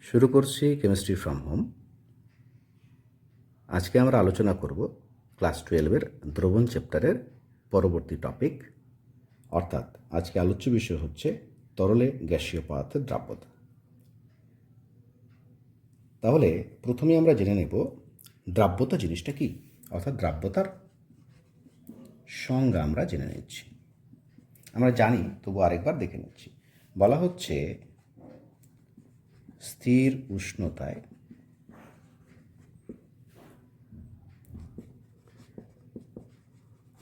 শুরু করছি chemistry from home. আজকে আমরা আলোচনা করব ক্লাস 12-এর দ্রবণ চ্যাপ্টারের পরবর্তী টপিক, অর্থাৎ আজকে আলোচ্য বিষয় হচ্ছে তরলে গ্যাসীয় পদার্থের দ্রাব্যতা। তাহলে প্রথমে আমরা জেনে নেব দ্রাব্যতা জিনিসটা কি, অর্থাৎ দ্রাব্যতার সংজ্ঞা আমরা জেনে নিচ্ছি। আমরা জানি, তবু আরেকবার দেখে নিচ্ছি। বলা হচ্ছে স্থির উষ্ণতায়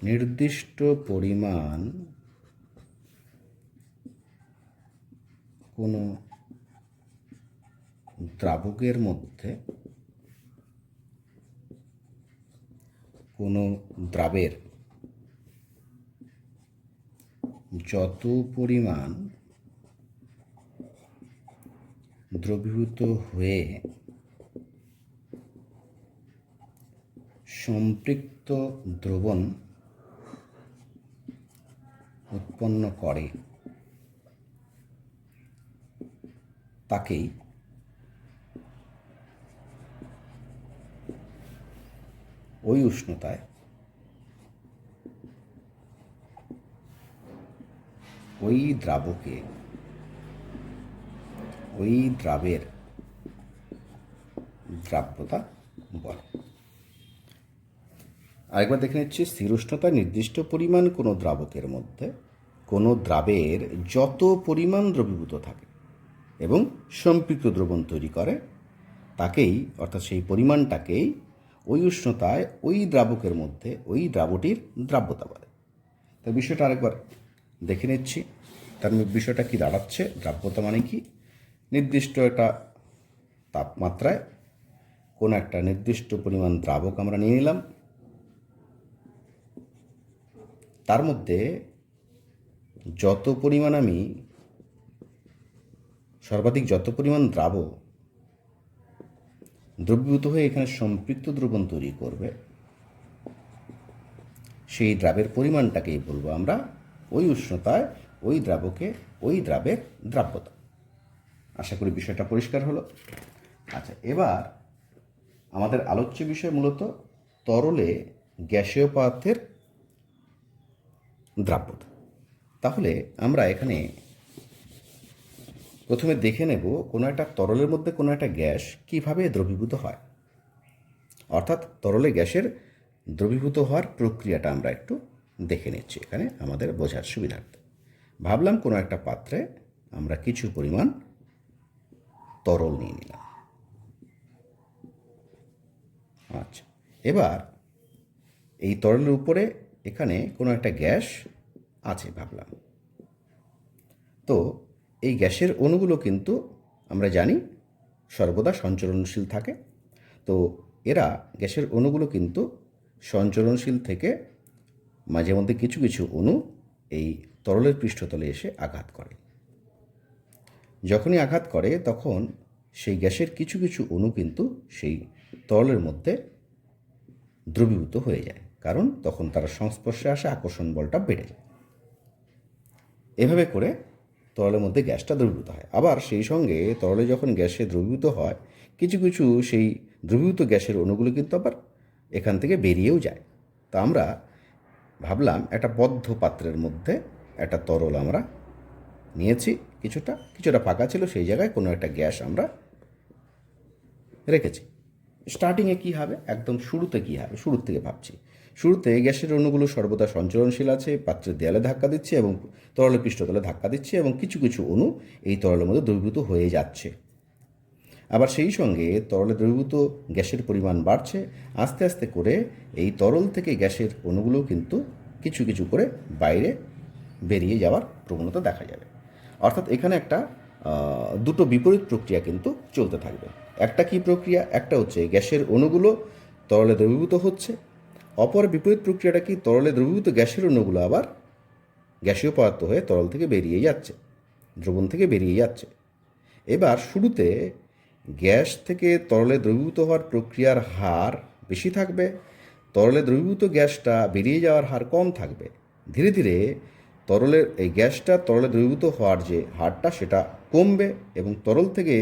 নির্দিষ্ট পরিমাণ কোনো দ্রাবকের মধ্যে কোনো দ্রাবের যত পরিমাণ দ্রবীভূত হয়ে সম্পৃক্ত দ্রবণ উৎপন্ন করে তাকেই ওই উষ্ণতায় ওই দ্রাবকে ওই দ্রাবের দ্রাব্যতা বলে। আরেকবার দেখে নিচ্ছি, স্থির উষ্ণতায় নির্দিষ্ট পরিমাণ কোনো দ্রাবকের মধ্যে কোনো দ্রাবের যত পরিমাণ দ্রবীভূত থাকে এবং সম্পৃক্ত দ্রবণ তৈরি করে তাকেই, অর্থাৎ সেই পরিমাণটাকেই ওই উষ্ণতায় ওই দ্রাবকের মধ্যে ওই দ্রাবটির দ্রাব্যতা বলে। তো বিষয়টা আরেকবার দেখে নিচ্ছি। তার বিষয়টা কি দাঁড়াচ্ছে? দ্রাব্যতা মানে কি? নির্দিষ্ট একটা তাপমাত্রায় কোনো একটা নির্দিষ্ট পরিমাণ দ্রাবক আমরা নিয়ে নিলাম, তার মধ্যে যত পরিমাণ সর্বাধিক যত পরিমাণ দ্রবীভূত হয়ে এখানে সম্পৃক্ত দ্রবণ তৈরি করবে, সেই দ্রাবের পরিমাণটাকেই বলবো আমরা ওই উষ্ণতায় ওই দ্রাবকে ওই দ্রাবের দ্রাব্যতা। আশা করি বিষয়টা পরিষ্কার হলো। আচ্ছা, এবার আমাদের আলোচ্য বিষয় মূলত তরলে গ্যাসীয় পদার্থের দ্রাব্যতা। তাহলে আমরা এখানে প্রথমে দেখে নেব কোনো একটা তরলের মধ্যে কোনো একটা গ্যাস কিভাবে দ্রবীভূত হয়, অর্থাৎ তরলে গ্যাসের দ্রবীভূত হওয়ার প্রক্রিয়াটা আমরা একটু দেখে নিচ্ছি এখানে আমাদের বোঝার সুবিধার্থে। ভাবলাম কোনো একটা পাত্রে আমরা কিছু পরিমাণ তরল নিয়ে নিলাম। আচ্ছা, এবার এই তরলের উপরে এখানে কোনো একটা গ্যাস আছে ভাবলাম। তো এই গ্যাসের অণুগুলো কিন্তু আমরা জানি সর্বদা সঞ্চরণশীল থাকে। তো এরা গ্যাসের অণুগুলো কিন্তু সঞ্চরণশীল থেকে মাঝে মধ্যে কিছু কিছু অণু এই তরলের পৃষ্ঠতলে এসে আঘাত করে। যখনই আঘাত করে তখন সেই গ্যাসের কিছু কিছু অণু কিন্তু সেই তরলের মধ্যে দ্রবীভূত হয়ে যায়, কারণ তখন তারা সংস্পর্শে আসে, আকর্ষণ বলটা বেড়ে যায়। এভাবে করে তরলের মধ্যে গ্যাসটা দ্রবীভূত হয়। আবার সেই সঙ্গে তরলে যখন গ্যাসে দ্রবীভূত হয়, কিছু কিছু সেই দ্রবীভূত গ্যাসের অণুগুলো কিন্তু আবার এখান থেকে বেরিয়েও যায়। তা আমরা ভাবলাম একটা বদ্ধ পাত্রের মধ্যে একটা তরল আমরা নিয়েছি, কিছুটা ফাঁকা ছিল, সেই জায়গায় কোনো একটা গ্যাস আমরা রেখেছি। স্টার্টিংয়ে কী হবে, একদম শুরুতে কী হবে, শুরুর থেকে ভাবছি। শুরুতে গ্যাসের অণুগুলো সর্বদা সঞ্চরণশীল আছে, পাত্রের দেয়ালে ধাক্কা দিচ্ছে এবং তরলের পৃষ্ঠতলে ধাক্কা দিচ্ছে এবং কিছু কিছু অণু এই তরলের মধ্যে দ্রবীভূত হয়ে যাচ্ছে। আবার সেই সঙ্গে তরলে দ্রবীভূত গ্যাসের পরিমাণ বাড়ছে, আস্তে আস্তে করে এই তরল থেকে গ্যাসের অণুগুলো কিন্তু কিছু কিছু করে বাইরে বেরিয়ে যাওয়ার প্রবণতা দেখা যাবে। অর্থাৎ এখানে একটা দুটো বিপরীত প্রক্রিয়া কিন্তু চলতে থাকবে। একটা কি প্রক্রিয়া? একটা হচ্ছে গ্যাসের অণুগুলো তরলে দ্রবীভূত হচ্ছে, অপর বিপরীত প্রক্রিয়াটা কি? তরলে দ্রবীভূত গ্যাসের অণুগুলো আবার গ্যাসীয় পদার্থ হয়ে তরল থেকে বেরিয়ে যাচ্ছে, দ্রবণ থেকে বেরিয়ে যাচ্ছে। এবার শুরুতে গ্যাস থেকে তরলে দ্রবীভূত হওয়ার প্রক্রিয়ার হার বেশি থাকবে, তরলে দ্রবীভূত গ্যাসটা বেরিয়ে যাওয়ার হার কম থাকবে। ধীরে ধীরে তরলের এই গ্যাসটা তরলে দ্রবীভূত হওয়ার যে হারটা সেটা কমবে এবং তরল থেকে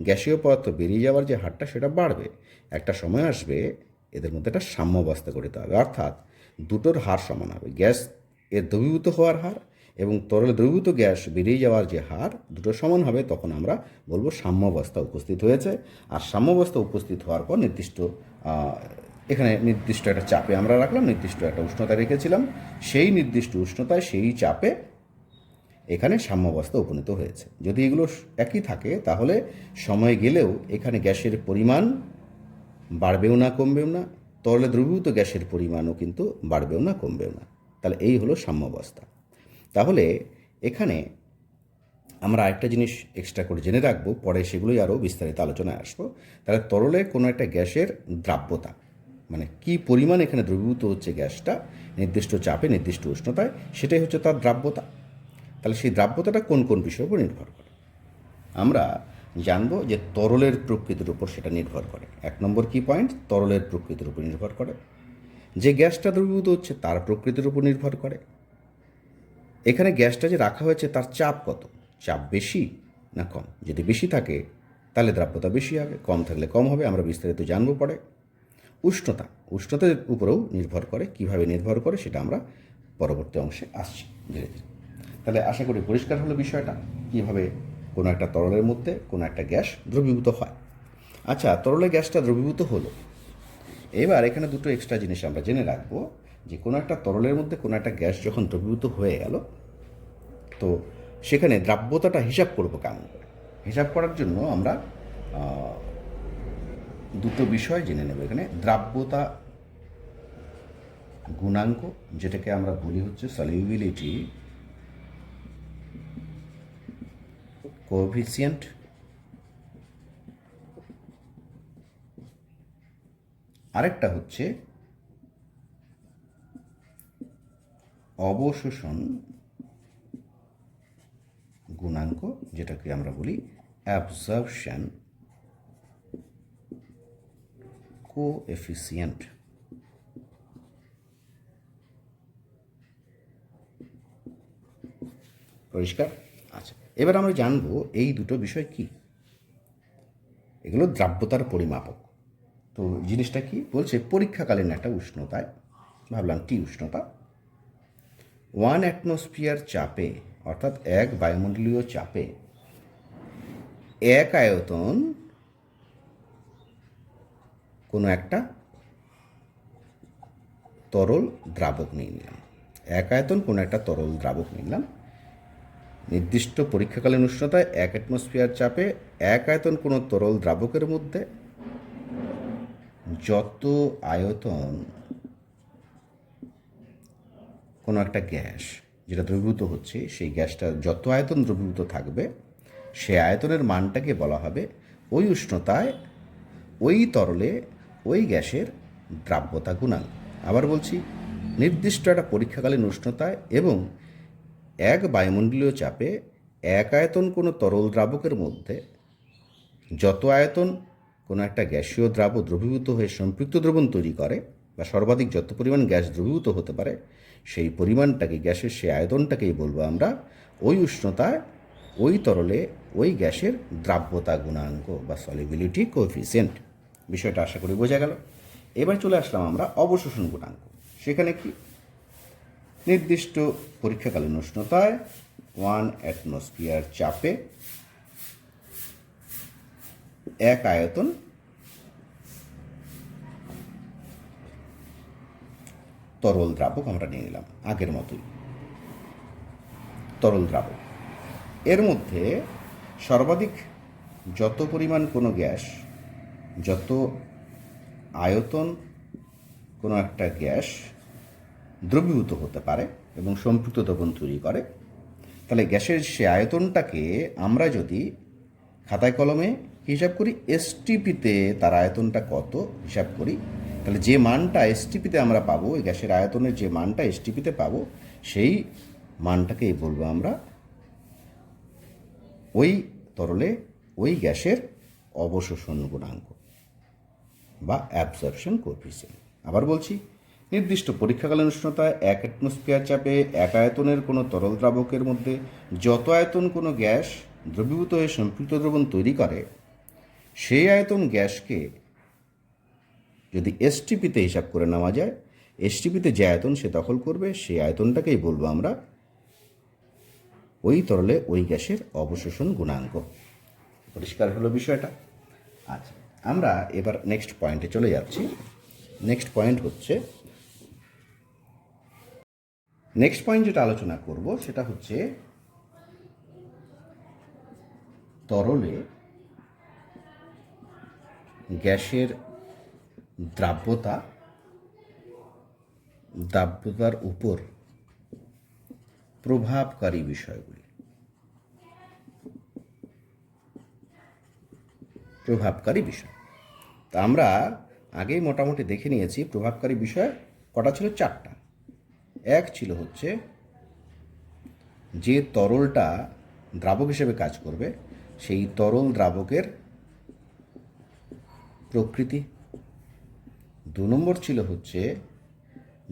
গ্যাসীয় পদার্থ বেরিয়ে যাওয়ার যে হারটা সেটা বাড়বে। একটা সময় আসবে এদের মধ্যে একটা সাম্যাবস্থা গঠিত হবে, অর্থাৎ দুটোর হার সমান হবে। গ্যাস এর দ্রবীভূত হওয়ার হার এবং তরলে দ্রবীভূত গ্যাস বেরিয়ে যাওয়ার যে হার দুটো সমান হবে, তখন আমরা বলবো সাম্যাবস্থা উপস্থিত হয়েছে। আর সাম্যাবস্থা উপস্থিত হওয়ার পর এখানে নির্দিষ্ট একটা চাপে আমরা রাখলাম, নির্দিষ্ট একটা উষ্ণতা রেখেছিলাম, সেই নির্দিষ্ট উষ্ণতায় সেই চাপে এখানে সাম্যাবস্থা উপনীত হয়েছে। যদি এগুলো একই থাকে তাহলে সময় গেলেও এখানে গ্যাসের পরিমাণ বাড়বেও না কমবেও না, তরলে দ্রবীভূত গ্যাসের পরিমাণও কিন্তু বাড়বেও না কমবেও না। তাহলে এই হলো সাম্যাবস্থা। তাহলে এখানে আমরা আরেকটা জিনিস এক্সট্রা করে জেনে রাখবো, পরে সেগুলোই আরও বিস্তারিত আলোচনায় আসবো। তাহলে তরলে কোনো একটা গ্যাসের দ্রাব্যতা, মানে কি পরিমাণ এখানে দ্রবীভূত হচ্ছে গ্যাসটা নির্দিষ্ট চাপে নির্দিষ্ট উষ্ণতায়, সেটাই হচ্ছে তার দ্রাব্যতা। তাহলে সেই দ্রাব্যতাটা কোন কোন বিষয়ের উপর নির্ভর করে আমরা জানবো যে তরলের প্রকৃতির উপর সেটা নির্ভর করে। 1 নম্বর কি পয়েন্ট, তরলের প্রকৃতির উপর নির্ভর করে। যে গ্যাসটা দ্রবীভূত হচ্ছে তার প্রকৃতির উপর নির্ভর করে। এখানে গ্যাসটা যে রাখা হয়েছে তার চাপ কত, চাপ বেশি না কম। যদি বেশি থাকে তাহলে দ্রাব্যতা বেশি হবে, কম থাকলে কম হবে, আমরা বিস্তারিত জানবো পরে। উষ্ণতার উপরেও নির্ভর করে। কিভাবে নির্ভর করে সেটা আমরা পরবর্তী অংশে আসছি ধীরে ধীরে। তাহলে আশা করি পরিষ্কার হলো বিষয়টা, কীভাবে কোনো একটা তরলের মধ্যে কোনো একটা গ্যাস দ্রবীভূত হয়। আচ্ছা, তরলে গ্যাসটা দ্রবীভূত হলো, এবার এখানে দুটো এক্সট্রা জিনিস আমরা জেনে রাখবো, যে কোনো একটা তরলের মধ্যে কোনো একটা গ্যাস যখন দ্রবীভূত হয়ে গেল, তো সেখানে দ্রাব্যতাটা হিসাব করব কেমন করে। হিসাব করার জন্য আমরা দুটো বিষয় জেনে নেব। এখানে দ্রাব্যতা গুণাঙ্ক, যেটাকে আমরা বলি হচ্ছে সলিউবিলিটি কোএফিসিয়েন্ট, আরেকটা হচ্ছে অবশোষণ গুণাঙ্ক, যেটাকে আমরা বলি অ্যাবজর্পশন কোএফিসিয়েন্ট। পরিষ্কার? আচ্ছা, এবার আমরা জানবো এই দুটো বিষয় কি। এগুলো দ্রাব্যতার পরিমাপক। তো জিনিসটা কি বলছে, পরীক্ষাকালীন একটা উষ্ণতায়, ভাবলাম টি উষ্ণতা, 1 অ্যাটমসফিয়ার চাপে, অর্থাৎ 1 বায়ুমণ্ডলীয় চাপে 1 আয়তন কোনো একটা তরল দ্রাবক নিয়ে নিলাম। 1 আয়তন কোনো একটা তরল দ্রাবক নিলাম, নির্দিষ্ট পরীক্ষাকালীন উষ্ণতায় 1 অ্যাটমসফিয়ার চাপে 1 আয়তন কোনো তরল দ্রাবকের মধ্যে যত আয়তন কোনো একটা গ্যাস যেটা দ্রবীভূত হচ্ছে, সেই গ্যাসটা যত আয়তন দ্রবীভূত থাকবে, সে আয়তনের মানটাকে বলা হবে ওই উষ্ণতায় ওই তরলে ওই গ্যাসের দ্রাব্যতা গুণাঙ্ক। আবার বলছি, নির্দিষ্ট একটা পরীক্ষাকালীন উষ্ণতায় এবং 1 বায়ুমণ্ডলীয় চাপে 1 আয়তন কোনো তরল দ্রাবকের মধ্যে যত আয়তন কোনো একটা গ্যাসীয় দ্রবীভূত হয়ে সম্পৃক্ত দ্রবণ তৈরি করে, বা সর্বাধিক যত পরিমাণ গ্যাস দ্রবীভূত হতে পারে, সেই পরিমাণটাকে, গ্যাসের সেই আয়তনটাকেই বলবো আমরা ওই উষ্ণতায় ওই তরলে ওই গ্যাসের দ্রাব্যতা গুণাঙ্ক বা সলিবিলিটি কোএফিসিয়েন্ট। বিষয়টা আশা করি বোঝা গেল। এবার চলে আসলাম আমরা অবশোষণ গুণাঙ্ক। সেখানে কি, নির্দিষ্ট পরীক্ষাকালীন উষ্ণতায় 1 অ্যাটমসফিয়ার চাপে 1 আয়তন তরল দ্রাবক আমরা নিয়ে নিলাম, আগের মতোই তরল দ্রাবক। এর মধ্যে সর্বাধিক যত পরিমাণ কোনো গ্যাস, যত আয়তন কোনো একটা গ্যাস দ্রবীভূত হতে পারে এবং সম্পৃক্ত দ্রবণ তৈরি করে, তাহলে গ্যাসের সে আয়তনটাকে আমরা যদি খাতায় কলমে হিসাব করি, এসটিপিতে তার আয়তনটা কত হিসাব করি, তাহলে যে মানটা এসটিপিতে আমরা পাবো, এই গ্যাসের আয়তনের যে মানটা এসটিপিতে পাবো, সেই মানটাকেই বলবো আমরা ওই তরলে ওই গ্যাসের অবশোষণ গুণাঙ্ক বা অ্যাবজর্পশন কোএফিসিয়েন্ট। আবার বলছি, নির্দিষ্ট পরীক্ষাকালীন উষ্ণতায় 1 অ্যাটমসফিয়ার চাপে 1 আয়তনের কোনো তরল দ্রাবকের মধ্যে যত আয়তন কোনো গ্যাস দ্রবীভূত হয়ে সম্পৃক্ত দ্রবণ তৈরি করে, সেই আয়তন গ্যাসকে যদি এসটিপিতে হিসাব করে নেওয়া যায়, এসটিপিতে যে আয়তন সে দখল করবে সেই আয়তনটাকেই বলবো আমরা ওই তরলে ওই গ্যাসের অবশোষণ গুণাঙ্ক। পরিষ্কার হলো বিষয়টা? আচ্ছা, আমরা এবার নেক্সট পয়েন্টে চলে যাচ্ছি। নেক্সট পয়েন্ট যেটা আলোচনা করব সেটা হচ্ছে তরলে গ্যাসের দ্রাব্যতার উপর প্রভাবকারী বিষয়গুলি। তা আমরা আগেই মোটামুটি দেখে নিয়েছি প্রভাবকারী বিষয় কটা ছিল, 4টা। এক ছিল হচ্ছে যে তরলটা দ্রাবক হিসেবে কাজ করবে সেই তরল দ্রাবকের প্রকৃতি। 2 নম্বর ছিল হচ্ছে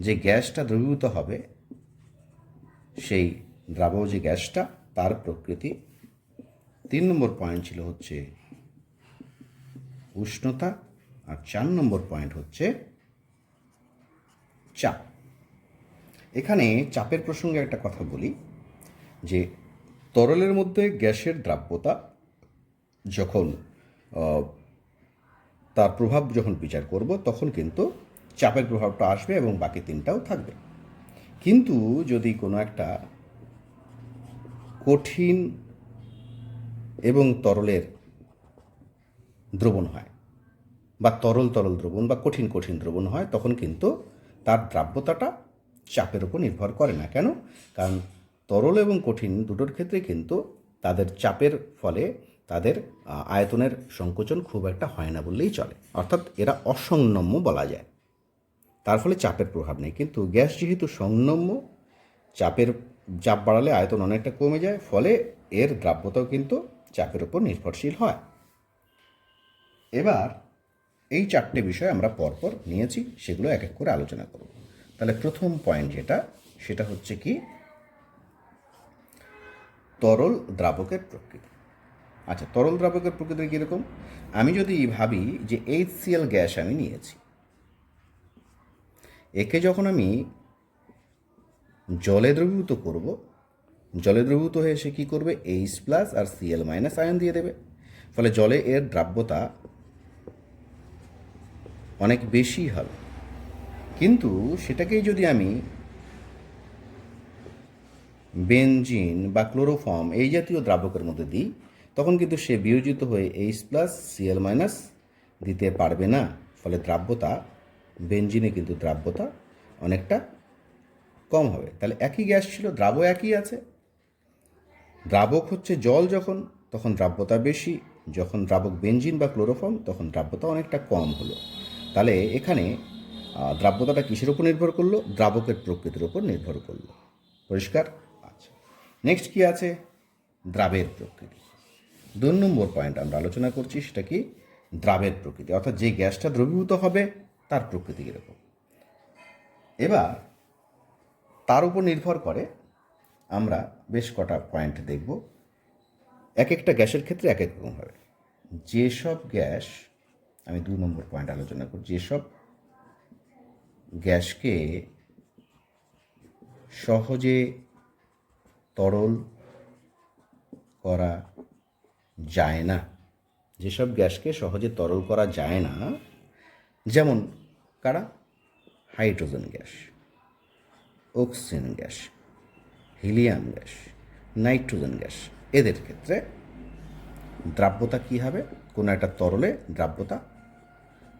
যে গ্যাসটা দ্রবীভূত হবে সেই দ্রাবক যে গ্যাসটা তার প্রকৃতি। 3 নম্বর পয়েন্ট ছিল হচ্ছে উষ্ণতা। আর 4 নম্বর পয়েন্ট হচ্ছে চাপ। এখানে চাপের প্রসঙ্গে একটা কথা বলি যে তরলের মধ্যে গ্যাসের দ্রাব্যতা যখন তার প্রভাব যখন বিচার করব তখন কিন্তু চাপের প্রভাবটা আসবে এবং বাকি 3টাও থাকবে। কিন্তু যদি কোনো একটা কঠিন এবং তরলের দ্রবণ হয় বা তরল দ্রবণ বা কঠিন দ্রবণ হয় তখন কিন্তু তার দ্রাব্যতাটা চাপের উপর নির্ভর করে না। কেন? কারণ তরল এবং কঠিন দুটোর ক্ষেত্রে কিন্তু তাদের চাপের ফলে তাদের আয়তনের সংকোচন খুব একটা হয় না বললেই চলে, অর্থাৎ এরা অসংনম্য বলা যায়। তার ফলে চাপের প্রভাব নেই। কিন্তু গ্যাস যেহেতু সংনম্য, চাপ বাড়ালে আয়তন অনেকটা কমে যায়, ফলে এর দ্রাব্যতাও কিন্তু চাপের উপর নির্ভরশীল হয়। এবার এই 4টে বিষয় আমরা পরপর নিয়েছি, সেগুলো এক এক করে আলোচনা করব। তাহলে প্রথম পয়েন্ট সেটা হচ্ছে কি, তরল দ্রাবকের প্রকৃতি। আচ্ছা, তরল দ্রাবকের প্রকৃতি কীরকম? আমি যদি ভাবি যে HCl গ্যাস আমি নিয়েছি, একে যখন আমি জলে দ্রবীভূত করব, জলে দ্রবীভূত হয়ে সে কী করবে, H+ আর Cl- আয়ন দিয়ে দেবে। ফলে জলে এর দ্রাব্যতা অনেক বেশি হবে। কিন্তু সেটাকেই যদি আমি বেনজিন বা ক্লোরোফর্ম এই জাতীয় দ্রাবকের মধ্যে দিই, তখন কিন্তু সে বিয়োজিত হয়ে H+ Cl- দিতে পারবে না। ফলে দ্রাব্যতা, বেনজিনে কিন্তু দ্রাব্যতা অনেকটা কম হবে। তাহলে একই গ্যাস ছিল, দ্রাবক একই আছে। দ্রাবক হচ্ছে জল যখন, তখন দ্রাব্যতা বেশি, যখন দ্রাবক বেনজিন বা ক্লোরোফর্ম তখন দ্রাব্যতা অনেকটা কম হলো। তাহলে এখানে দ্রাব্যতাটা কিসের উপর নির্ভর করলো? দ্রাবকের প্রকৃতির উপর নির্ভর করলো। পরিষ্কার? আচ্ছা, নেক্সট কি আছে? দ্রাবের প্রকৃতি। 2 নম্বর পয়েন্ট আমরা আলোচনা করছি, সেটা কি? দ্রাবের প্রকৃতি, অর্থাৎ যে গ্যাসটা দ্রবীভূত হবে তার প্রকৃতি কীরকম। এবার তার উপর নির্ভর করে আমরা বেশ কটা পয়েন্ট দেখব। এক একটা গ্যাসের ক্ষেত্রে এক এক রকম হবে। যেসব গ্যাস, আমি 2 নম্বর পয়েন্ট আলোচনা করব, যেসব গ্যাসকে সহজে তরল করা যায় না, যেসব গ্যাসকে সহজে তরল করা যায় না, যেমন কারা? Hydrogen gas, oxygen gas, helium gas, nitrogen gas. এদের ক্ষেত্রে দ্রাব্যতা কী হবে? কোনো একটা তরলে দ্রাব্যতা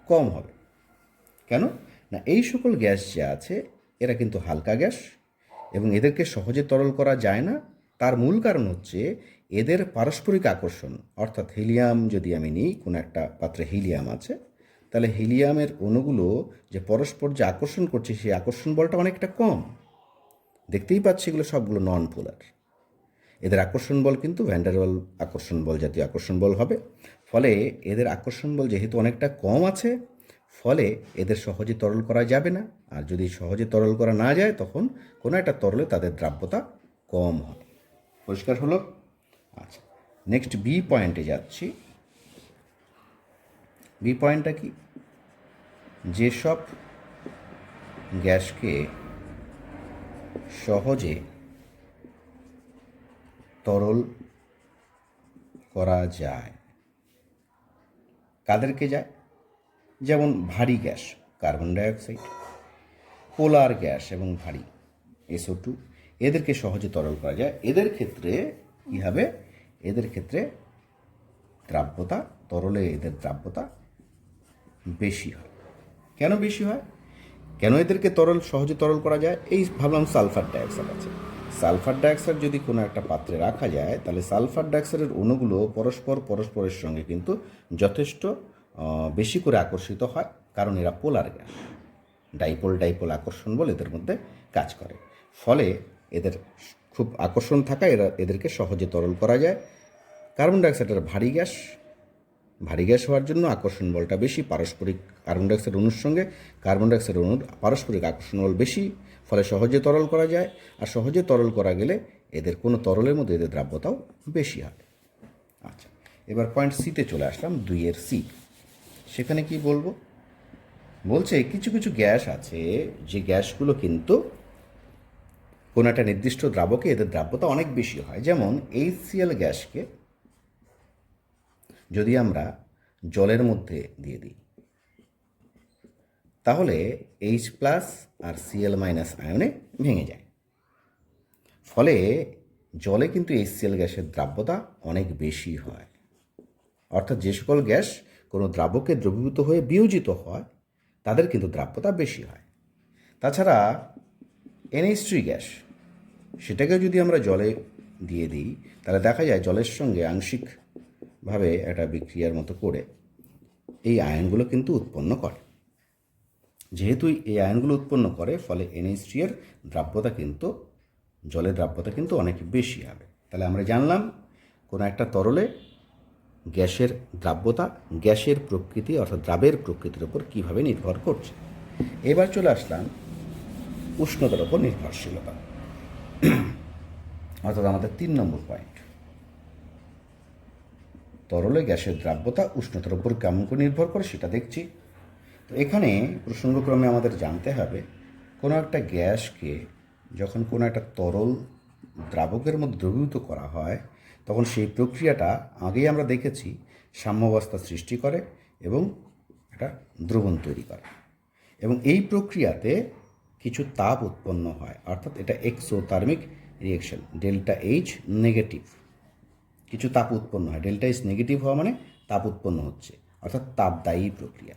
কম হবে। কেন না? এই সকল গ্যাস যে আছে এরা কিন্তু হালকা গ্যাস এবং এদেরকে সহজে তরল করা যায় না। তার মূল কারণ হচ্ছে এদের পারস্পরিক আকর্ষণ। অর্থাৎ হিলিয়াম যদি আমি নিই, কোনো একটা পাত্রে হিলিয়াম আছে, তাহলে হিলিয়ামের অণুগুলো যে পরস্পর যে আকর্ষণ করছে সেই আকর্ষণ বলটা অনেকটা কম। দেখতেই পাচ্ছি এগুলো সবগুলো নন পোলার। এদের আকর্ষণ বল কিন্তু ভ্যান্ডারওয়াল আকর্ষণ বল জাতীয় আকর্ষণ বল হবে। ফলে এদের আকর্ষণ বল যেহেতু অনেকটা কম আছে, ফলে এদের সহজে তরল করা যাবে না। আর যদি সহজে তরল করা না যায় তখন কোনো একটা তরলে তাদের দ্রাব্যতা কম হয়। পরিষ্কার হলো? আচ্ছা, নেক্সট বি পয়েন্টে যাচ্ছি। বি পয়েন্টটা কি? যেসব গ্যাসকে সহজে তরল করা যায়, কাদেরকে যায়? যেমন ভারী গ্যাস কার্বন ডাইঅক্সাইড, পোলার গ্যাস এবং ভারী SO2, এদেরকে সহজে তরল করা যায়। এদের ক্ষেত্রে কী হবে? এদের ক্ষেত্রে দ্রাব্যতা, তরলে এদের দ্রাব্যতা বেশি হয়। কেন বেশি হয়? কেন এদেরকে সহজে তরল করা যায়? এই ভাবলাম সালফার ডাইঅক্সাইড আছে। সালফার ডাইঅক্সাইড যদি কোনো একটা পাত্রে রাখা যায়, তাহলে সালফার ডাইঅক্সাইডের অণুগুলো পরস্পরের সঙ্গে কিন্তু যথেষ্ট বেশি করে আকর্ষিত হয়, কারণ এরা পোলার গ্যাস। ডাইপোল আকর্ষণ বল এদের মধ্যে কাজ করে। ফলে এদের খুব আকর্ষণ থাকায় এদেরকে সহজে তরল করা যায়। কার্বন ডাইঅক্সাইডের ভারী গ্যাস হওয়ার জন্য আকর্ষণ বলটা বেশি, পারস্পরিক কার্বন ডাইঅক্সাইড অণুর সঙ্গে কার্বন ডাইঅক্সাইড অণুর পারস্পরিক আকর্ষণ বল বেশি, ফলে সহজে তরল করা যায়। আর সহজে তরল করা গেলে এদের কোনো তরলের মধ্যে এদের দ্রাব্যতাও বেশি হয়। আচ্ছা, এবার পয়েন্ট সিতে চলে আসলাম, 2-এর সি। সেখানে কি বলবো? বলছে কিছু কিছু গ্যাস আছে যে গ্যাসগুলো কিন্তু কোনো একটা নির্দিষ্ট দ্রাবকে এদের দ্রাব্যতা অনেক বেশি হয়। যেমন HCl গ্যাসকে যদি আমরা জলের মধ্যে দিয়ে দিই, তাহলে H+ আর Cl- আয়নে ভেঙে যায়। ফলে জলে কিন্তু HCl গ্যাসের দ্রাব্যতা অনেক বেশি হয়। অর্থাৎ যে সকল গ্যাস কোনো দ্রাবকে দ্রবীভূত হয়ে বিয়োজিত হয়, তাদের কিন্তু দ্রাব্যতা বেশি হয়। তাছাড়া NH3 গ্যাস, সেটাকেও যদি আমরা জলে দিয়ে দিই, তাহলে দেখা যায় জলের সঙ্গে আংশিকভাবে একটা বিক্রিয়ার মতো করে এই আয়নগুলো কিন্তু উৎপন্ন করে। যেহেতু এই আয়নগুলো উৎপন্ন করে, ফলে NH3 এর দ্রাব্যতা কিন্তু, জলের দ্রাব্যতা কিন্তু অনেক বেশি হবে। তাহলে আমরা জানলাম কোনো একটা তরলে গ্যাসের দ্রাব্যতা গ্যাসের প্রকৃতি অর্থাৎ দ্রাবের প্রকৃতির উপর কীভাবে নির্ভর করছে। এবার চলে আসলাম উষ্ণতার উপর নির্ভরশীলতা, অর্থাৎ আমাদের 3 নম্বর পয়েন্ট। তরলে গ্যাসের দ্রাব্যতা উষ্ণতার উপর কেমন করে নির্ভর করে সেটা দেখছি। তো এখানে প্রসঙ্গক্রমে আমাদের জানতে হবে, কোনো একটা গ্যাসকে যখন কোনো একটা তরল দ্রাবকের মধ্যে দ্রবীভূত করা হয়, তখন সেই প্রক্রিয়াটা আগেই আমরা দেখেছি সাম্যাবস্থা সৃষ্টি করে এবং একটা দ্রবণ তৈরি করে। এবং এই প্রক্রিয়াতে কিছু তাপ উৎপন্ন হয়, অর্থাৎ এটা এক্সোথার্মিক রিয়েকশন। ΔH নেগেটিভ, কিছু তাপ উৎপন্ন হয়। ΔH নেগেটিভ হওয়া মানে তাপ উৎপন্ন হচ্ছে, অর্থাৎ তাপদায়ী প্রক্রিয়া।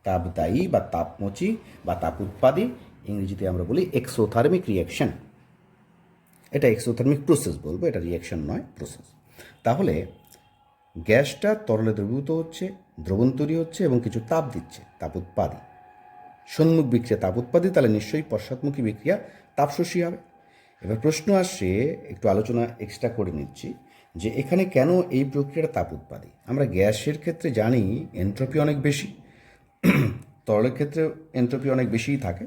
তাপদায়ী বা তাপমোচী বা তাপ উৎপাদী, ইংরেজিতে আমরা বলি এক্সোথার্মিক রিয়াকশন। এটা এক্সোথার্মিক প্রসেস বলবো, এটা রিয়াকশন নয়, প্রসেস। তাহলে গ্যাসটা তরলে দ্রবীভূত হচ্ছে, দ্রবণ তৈরি হচ্ছে এবং কিছু তাপ দিচ্ছে, তাপ উৎপাদী। সন্মুখ বিক্রিয়া তাপ উৎপাদী, তাহলে নিশ্চয়ই পশ্চাৎমুখী বিক্রিয়া তাপশোষী হবে। এবার প্রশ্ন আসছে, একটু আলোচনা এক্সট্রা করে নিচ্ছি, যে এখানে কেন এই প্রক্রিয়াটা তাপ উৎপাদী? আমরা গ্যাসের ক্ষেত্রে জানি এন্ট্রপি অনেক বেশি, তরলের ক্ষেত্রে এন্ট্রপি অনেক বেশিই থাকে।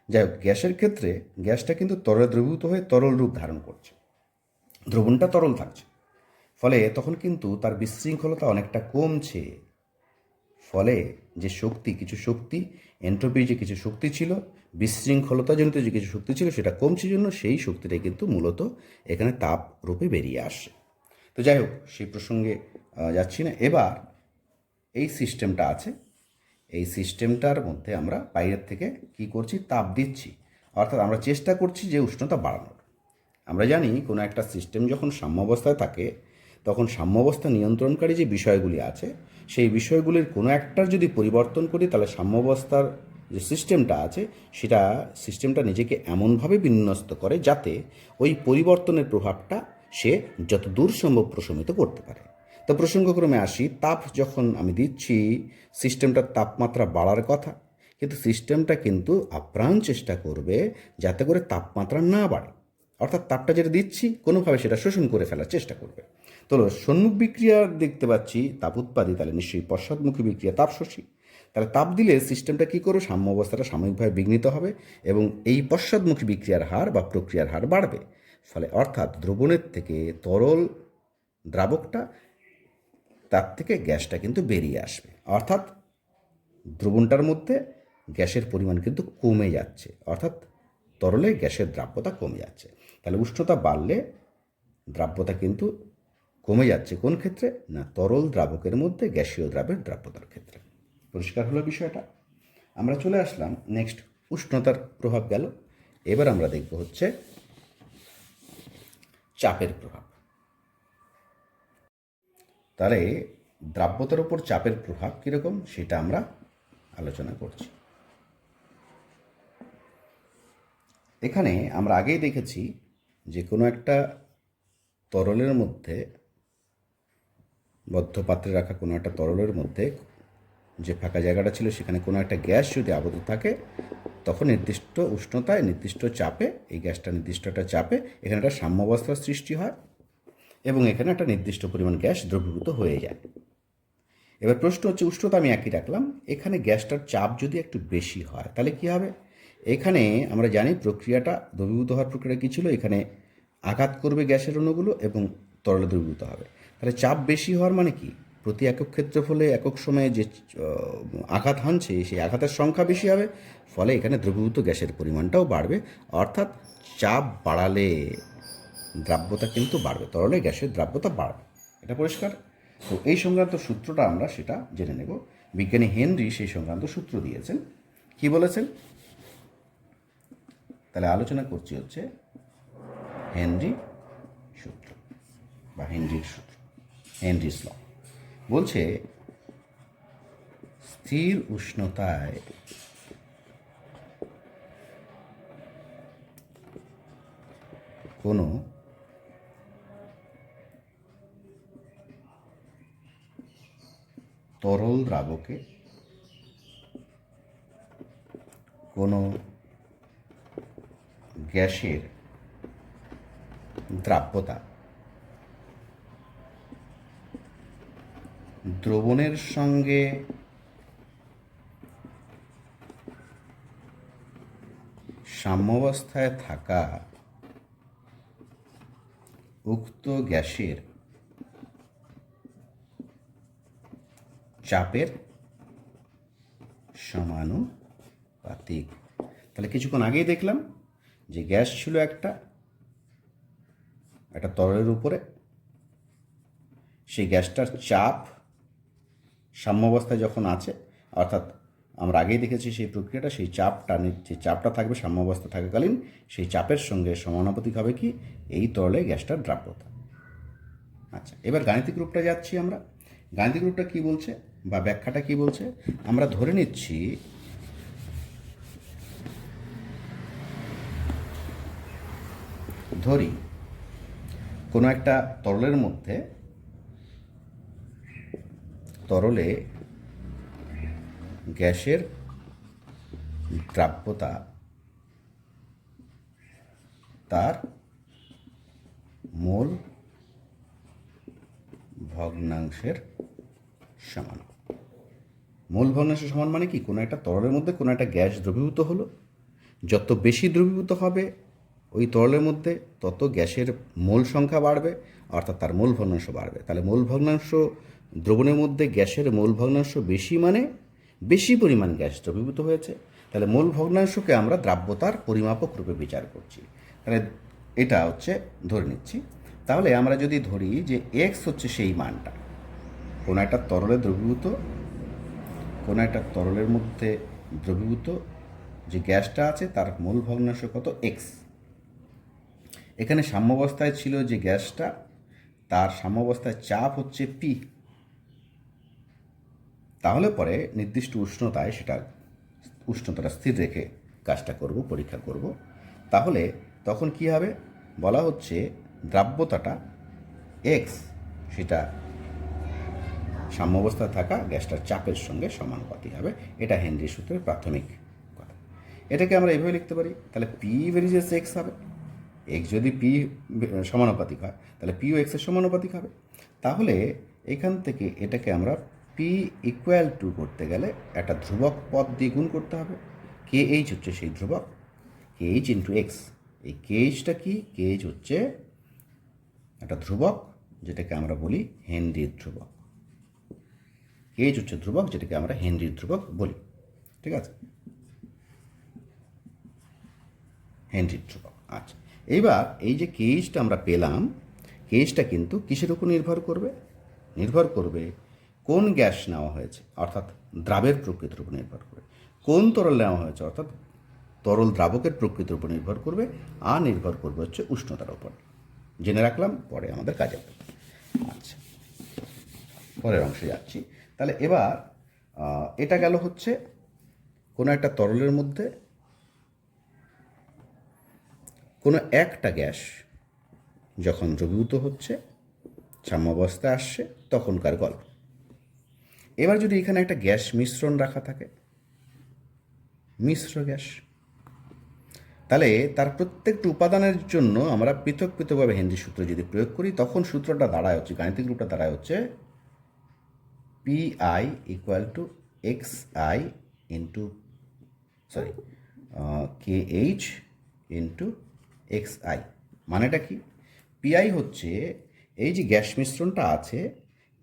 যাই হোক, গ্যাসের ক্ষেত্রে গ্যাসটা কিন্তু তরলে দ্রবীভূত হয়ে তরল রূপ ধারণ করছে, দ্রবণটা তরল থাকছে, ফলে তখন কিন্তু তার বিশৃঙ্খলতা অনেকটা কমছে। ফলে যে শক্তি, কিছু শক্তি, এন্ট্রপির যে কিছু শক্তি ছিল, বিশৃঙ্খলতাজনিত যে কিছু শক্তি ছিল, সেটা কমছে জন্য সেই শক্তিটাই কিন্তু মূলত এখানে তাপ রূপে বেরিয়ে আসে। তো যাই হোক, সেই প্রসঙ্গে যাচ্ছি না। এবার এই সিস্টেমটা আছে, এই সিস্টেমটার মধ্যে আমরা বাইরের থেকে কি করছি? তাপ দিচ্ছি, অর্থাৎ আমরা চেষ্টা করছি যে উষ্ণতা বাড়ানোর। আমরা জানি কোনো একটা সিস্টেম যখন সাম্যাবস্থায় থাকে, তখন সাম্যাবস্থা নিয়ন্ত্রণকারী যে বিষয়গুলি আছে, সেই বিষয়গুলির কোনো একটার যদি পরিবর্তন করি, তাহলে সাম্যাবস্থার যে সিস্টেমটা আছে, সিস্টেমটা নিজেকে এমনভাবে বিন্যস্ত করে যাতে ওই পরিবর্তনের প্রভাবটা সে যত দূর সম্ভব প্রশমিত করতে পারে। তো প্রসঙ্গক্রমে আসি, তাপ যখন আমি দিচ্ছি, সিস্টেমটার তাপমাত্রা বাড়ার কথা, কিন্তু সিস্টেমটা কিন্তু আপ্রাণ চেষ্টা করবে যাতে করে তাপমাত্রা না বাড়ে, অর্থাৎ তাপটা যেটা দিচ্ছি কোনোভাবে সেটা শোষণ করে ফেলার চেষ্টা করবে। তো সম্মুখ বিক্রিয়া দেখতে পাচ্ছি তাপ উৎপাদী, তাহলে নিশ্চয়ই পশ্চাৎমুখী বিক্রিয়া তাপশোষী। তাহলে তাপ দিলে সিস্টেমটা কী করবে? সাম্য অবস্থাটা সাময়িকভাবে বিঘ্নিত হবে এবং এই পশ্চাৎমুখী বিক্রিয়ার হার বা প্রক্রিয়ার হার বাড়বে। ফলে অর্থাৎ দ্রবণের থেকে তরল দ্রাবকটা, তার থেকে গ্যাসটা কিন্তু বেরিয়ে আসবে, অর্থাৎ দ্রবণটার মধ্যে গ্যাসের পরিমাণ কিন্তু কমে যাচ্ছে, অর্থাৎ তরলে গ্যাসের দ্রাব্যতা কমে যাচ্ছে। তাহলে উষ্ণতা বাড়লে দ্রাব্যতা কিন্তু কমে যাচ্ছে কোন ক্ষেত্রে? না, তরল দ্রাবকের মধ্যে গ্যাসীয় দ্রাবের দ্রাব্যতার ক্ষেত্রে। পরিষ্কার হলো বিষয়টা? আমরা চলে আসলাম নেক্সট, উষ্ণতার প্রভাব গেল। এবার আমরা দেখব হচ্ছে চাপের প্রভাব। তাহলে দ্রাব্যতার উপর চাপের প্রভাব কীরকম সেটা আমরা আলোচনা করছি। এখানে আমরা আগেই দেখেছি যে কোনো একটা তরলের মধ্যে, বদ্ধ পাত্রে রাখা কোনো একটা তরলের মধ্যে যে ফাঁকা জায়গাটা ছিল সেখানে কোনো একটা গ্যাস যদি আবদ্ধ থাকে, তখন নির্দিষ্ট উষ্ণতায় নির্দিষ্ট চাপে, এই গ্যাসটা নির্দিষ্ট একটা চাপে এখানে একটা সাম্যাবস্থার সৃষ্টি হয় এবং এখানে একটা নির্দিষ্ট পরিমাণ গ্যাস দ্রবীভূত হয়ে যায়। এবার প্রশ্ন হচ্ছে, উষ্ণতা আমি একই রাখলাম, এখানে গ্যাসটার চাপ যদি একটু বেশি হয় তাহলে কী হবে? এখানে আমরা জানি প্রক্রিয়াটা, দ্রবীভূত হওয়ার প্রক্রিয়া কী ছিল, এখানে আঘাত করবে গ্যাসের অণুগুলো এবং তরলে দ্রবীভূত হবে। তাহলে চাপ বেশি হওয়ার মানে কি? প্রতি একক ক্ষেত্রফলে একক সময়ে যে আঘাত হানছে সেই আঘাতের সংখ্যা বেশি হবে, ফলে এখানে দ্রবীভূত গ্যাসের পরিমাণটাও বাড়বে, অর্থাৎ চাপ বাড়ালে দ্রাব্যতা কিন্তু বাড়বে, তরলে গ্যাসের দ্রাব্যতা বাড়বে। এটা পরিষ্কার? তো এই সংক্রান্ত সূত্রটা আমরা সেটা জেনে নেব। বিজ্ঞানী হেনরি সেই সংক্রান্ত সূত্র দিয়েছেন। কি বলেছেন? তাহলে আলোচনা করছি হচ্ছে হেনরি সূত্র বা হেনরির সূত্র, হেনরিস ল। বলছে স্থির উষ্ণতায় কোনো তরল দ্রাবকে কোনো গ্যাসের দ্রাব্যতা দ্রবণের সঙ্গে সাম্যাবস্থায় থাকা উক্ত গ্যাসের চাপের সমানুপাতিক। তাহলে কিছুক্ষণ আগেই দেখলাম যে গ্যাস ছিল একটা তরলের উপরে, সেই গ্যাসটার চাপ সাম্যাবস্থায় যখন আছে, অর্থাৎ আমরা আগেই দেখেছি সেই প্রক্রিয়াটা, সেই যে চাপটা থাকবে সাম্যাবস্থা থাকাকালীন, সেই চাপের সঙ্গে সমানুপাতিক হবে কি? এই তরলে গ্যাসটার দ্রাব্যতা। আচ্ছা, এবার গাণিতিক রূপটা যাচ্ছি আমরা। গাণিতিক রূপটা কী বলছে বা ব্যাখ্যাটা কী বলছে? আমরা ধরে নিচ্ছি ধরি কোনো একটা তরলের মধ্যে, তরলে গ্যাসের দ্রাব্যতা তার মোল ভগ্নাংশের সমান। মোল ভগ্নাংশের সমান মানে কি? কোনো একটা তরলের মধ্যে কোনো একটা গ্যাস দ্রবীভূত হলো, যত বেশি দ্রবীভূত হবে ওই তরলের মধ্যে তত গ্যাসের মোল সংখ্যা বাড়বে, অর্থাৎ তার মোল ভগ্নাংশ বাড়বে। তাহলে মোল ভগ্নাংশ, দ্রবণের মধ্যে গ্যাসের মোল ভগ্নাংশ বেশি মানে বেশি পরিমাণ গ্যাস দ্রবীভূত হয়েছে। তাহলে মোল ভগ্নাংশকে আমরা দ্রাব্যতার পরিমাপক রূপে বিচার করছি। তাহলে এটা হচ্ছে ধরে নিচ্ছি। তাহলে আমরা যদি ধরি যে এক্স হচ্ছে সেই মানটা, কোনো একটা তরলে দ্রবীভূত, কোনো একটা তরলের মধ্যে দ্রবীভূত যে গ্যাসটা আছে তার মোল ভগ্নাংশ কত? এক্স। এখানে সাম্যাবস্থায় ছিল যে গ্যাসটা, তার সাম্যাবস্থায় চাপ হচ্ছে পি। তাহলে পরে নির্দিষ্ট উষ্ণতায় উষ্ণতাটা স্থির রেখে কাজটা করব, পরীক্ষা করব। তাহলে তখন কি হবে? বলা হচ্ছে দ্রাব্যতাটা এক্স, সেটা সাম্যাবস্থায় থাকা গ্যাসটার চাপের সঙ্গে সমানুপাতিক হবে। এটা হেনরি সূত্রের প্রাথমিক কথা। এটাকে আমরা এভাবে লিখতে পারি, তাহলে পি ভেরিজেস এক্স হবে। এক্স যদি পি সমানুপাতিক হয় তাহলে পিও এক্সের সমানুপাতিক হবে। তাহলে এখান থেকে এটাকে আমরা পি ইকুয়াল টু করতে গেলে একটা ধ্রুবক পদ দিয়ে গুণ করতে হবে। কে এইচ হচ্ছে সেই ধ্রুবক, কে এইচ ইন্টু এক্স। এই কে এইচটা কি? কে এইচ হচ্ছে একটা ধ্রুবক যেটাকে আমরা বলি হেনরির ধ্রুবক। কেএইচ হচ্ছে ধ্রুবক, যেটাকে আমরা হেনরির ধ্রুবক বলি। ঠিক আছে, হেনরির ধ্রুবক। আচ্ছা, এইবার এই যে কেএইচটা আমরা পেলাম, কেএইচটা কিন্তু কিসের উপর নির্ভর করবে? নির্ভর করবে কোন গ্যাস নেওয়া হয়েছে, অর্থাৎ দ্রাবের প্রকৃতির উপর নির্ভর করবে। কোন তরল নেওয়া হয়েছে, অর্থাৎ তরল দ্রাবকের প্রকৃতির উপর নির্ভর করবে। আর নির্ভর করবে হচ্ছে উষ্ণতার উপর। জেনে রাখলাম, পরে আমাদের কাজে লাগবে। আচ্ছা, পরের অংশে যাচ্ছি। তাহলে এবার এটা গেল হচ্ছে কোনো একটা তরলের মধ্যে কোনো একটা গ্যাস যখন দ্রবীভূত হচ্ছে, সাম্যাবস্থায় আসছে, তখনকার গল্প। এবার যদি এখানে একটা গ্যাস মিশ্রণ রাখা থাকে, মিশ্র গ্যাস, তাহলে তার প্রত্যেকটি উপাদানের জন্য আমরা পৃথক পৃথকভাবে হেনরি সূত্র যদি প্রয়োগ করি, তখন সূত্রটা দাঁড়ায় হচ্ছে, গাণিতিক রূপটা দাঁড়ায় হচ্ছে PI equal to XI into KH into XI। মানেটা কি? পিআই হচ্ছে এই যে গ্যাস মিশ্রণটা আছে,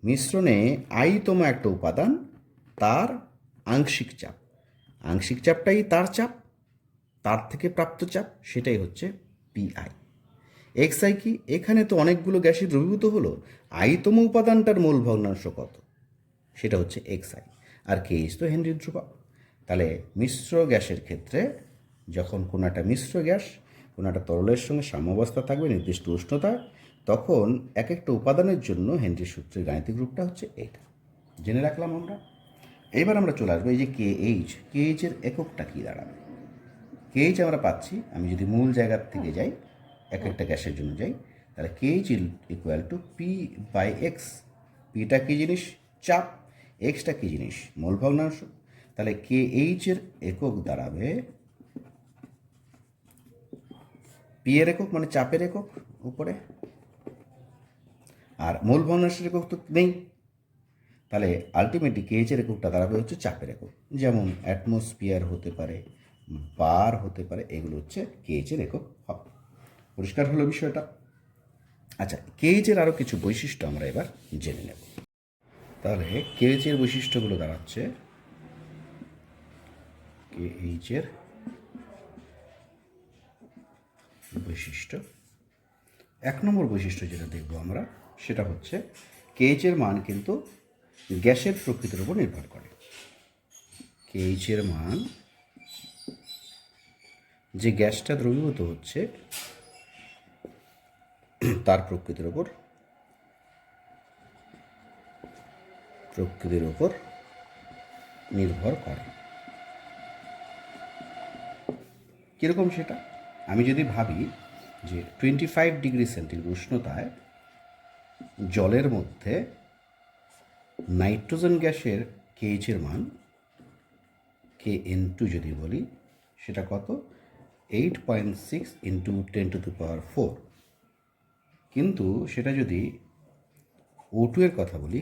মিশ্রণে আইতম একটা উপাদান, তার আংশিক চাপ, আংশিক চাপটাই তার চাপ, তার থেকে প্রাপ্ত চাপ, সেটাই হচ্ছে পিআই। এক্সআই কি? এখানে তো অনেকগুলো গ্যাসই দ্রবীভূত হলো, আইতম উপাদানটার মূল ভগ্নাংশ কত, সেটা হচ্ছে এক্সআই। আর কেএইচ তো হেনরির ধ্রুবক। তাহলে মিশ্র গ্যাসের ক্ষেত্রে যখন কোনো একটা মিশ্র গ্যাস কোনো একটা তরলের সঙ্গে সাম্যাবস্থা থাকবে নির্দিষ্ট উষ্ণতা, তখন এক একটা উপাদানের জন্য হেনরির সূত্রের গাণিতিক রূপটা হচ্ছে এইটা। জেনে রাখলাম আমরা। এইবার আমরা চলে আসবো এই যে কেএইচ, কেএইচের এককটা কী দাঁড়াবে। কেএইচ আমরা পাচ্ছি, আমি যদি মূল জায়গার থেকে যাই, এক একটা গ্যাসের জন্য যাই, তাহলে কেএইচ ইকুয়াল টু P/X। পিটা কী জিনিস? চাপ। এক্সটা কী জিনিস? মোল ভগ্নাংশ। তাহলে কেএইচের একক দাঁড়াবে, পি এর একক মানে চাপের একক উপরে, আর মোল ভগ্নাংশের একক তো নেই। তাহলে আলটিমেটলি কেএইচের এককটা দাঁড়াবে হচ্ছে চাপের একক। যেমন অ্যাটমসফিয়ার হতে পারে, বার হতে পারে, এগুলো হচ্ছে কেএইচের একক হবে। পরিষ্কার হলো বিষয়টা? আচ্ছা, কেএইচের আরও কিছু বৈশিষ্ট্য আমরা এবার জেনে নেব। তাহলে কেএইচের বৈশিষ্ট্যগুলো দাঁড়াচ্ছে, কেএইচের বৈশিষ্ট্য, 1 নম্বর বৈশিষ্ট্য যেটা দেখব আমরা, সেটা হচ্ছে কেএইচের মান কিন্তু গ্যাসের প্রকৃতির উপর নির্ভর করে। কেএইচের মান যে গ্যাসটা দ্রবীভূত হচ্ছে তার প্রকৃতির উপর নির্ভর করে। কীরকম সেটা? আমি যদি ভাবি যে 25 ডিগ্রি সেন্টিগ্রেড উষ্ণতায় জলের মধ্যে নাইট্রোজেন গ্যাসের কেএইচের মান KN2 যদি বলি, সেটা কত? 8.6 ইন্টু 10⁴। কিন্তু সেটা যদি O2 এর কথা বলি,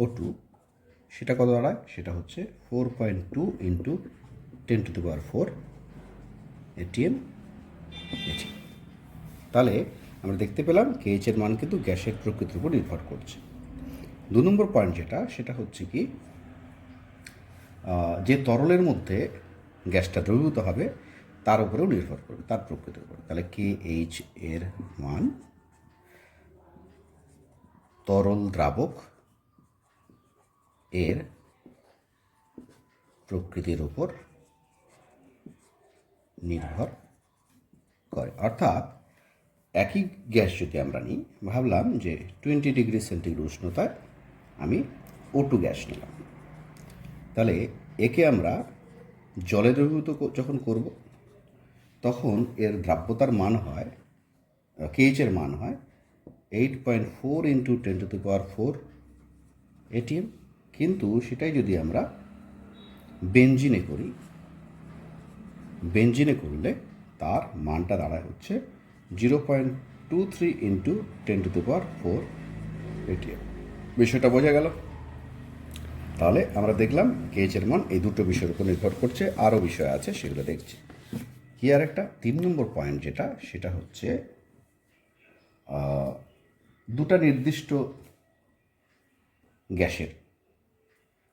O2, সেটা কত দাঁড়ায়? সেটা হচ্ছে 4.2 ইন্টু 10⁴ ATM। তাহলে আমরা দেখতে পেলাম কেএইচের মান কিন্তু গ্যাসের প্রকৃতির উপর নির্ভর করছে। 2 নম্বর পয়েন্ট যেটা, সেটা হচ্ছে কি, যে তরলের মধ্যে গ্যাসটা দ্রবীভূত হবে তার উপরেও নির্ভর করবে, তার প্রকৃতির উপর। তাহলে কেএইচ এর মান তরল দ্রাবক এর প্রকৃতির উপর নির্ভর করে। অর্থাৎ একই গ্যাস যদি আমরা নিই, ভাবলাম যে 20 ডিগ্রি সেন্টিগ্রেড উষ্ণতায় আমি O2 গ্যাস নিলাম, তাহলে একে আমরা জলে দ্রবীভূত যখন করব, তখন এর দ্রাব্যতার মান হয়, কেএইচের মান হয় 8.4 ইন্টু 10⁴ ATM। কিন্তু সেটাই যদি আমরা বেনজিনে করি, বেনজিনে করলে তার মানটা দাঁড়ায় হচ্ছে 0.23 ইন্টু 10⁴ ATM। বিষয়টা বোঝা গেল? তাহলে আমরা দেখলাম কেএইচের মান এই দুটো বিষয়ের উপর নির্ভর করছে, আরও বিষয় আছে সেগুলো দেখছি। কি আর একটা 3 নম্বর পয়েন্ট যেটা, সেটা হচ্ছে দুটা নির্দিষ্ট গ্যাসের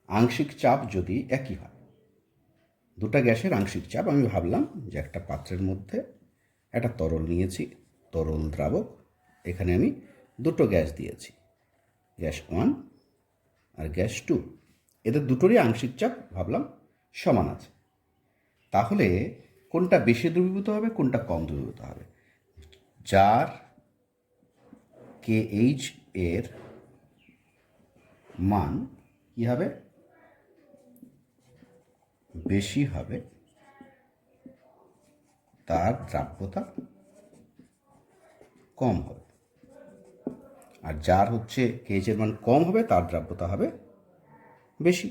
আংশিক চাপ যদি একই হয়, দুটা গ্যাসের আংশিক চাপ, আমি ভাবলাম যে একটা পাত্রের মধ্যে একটা তরল নিয়েছি, তরল দ্রাবক, এখানে আমি দুটো গ্যাস দিয়েছি, গ্যাস 1 আর গ্যাস 2, এদের দুটোরই আংশিক চাপ ভাবলাম সমান আছে। তাহলে কোনটা বেশি দ্রবীভূত হবে, কোনটা কম দ্রবীভূত হবে? যার KH এর মান কী হবে, বেশি হবে, তার দ্রাব্যতা কম হবে। আর যার হচ্ছে KH এর মান কম হবে, তার দ্রাব্যতা হবে বেশি।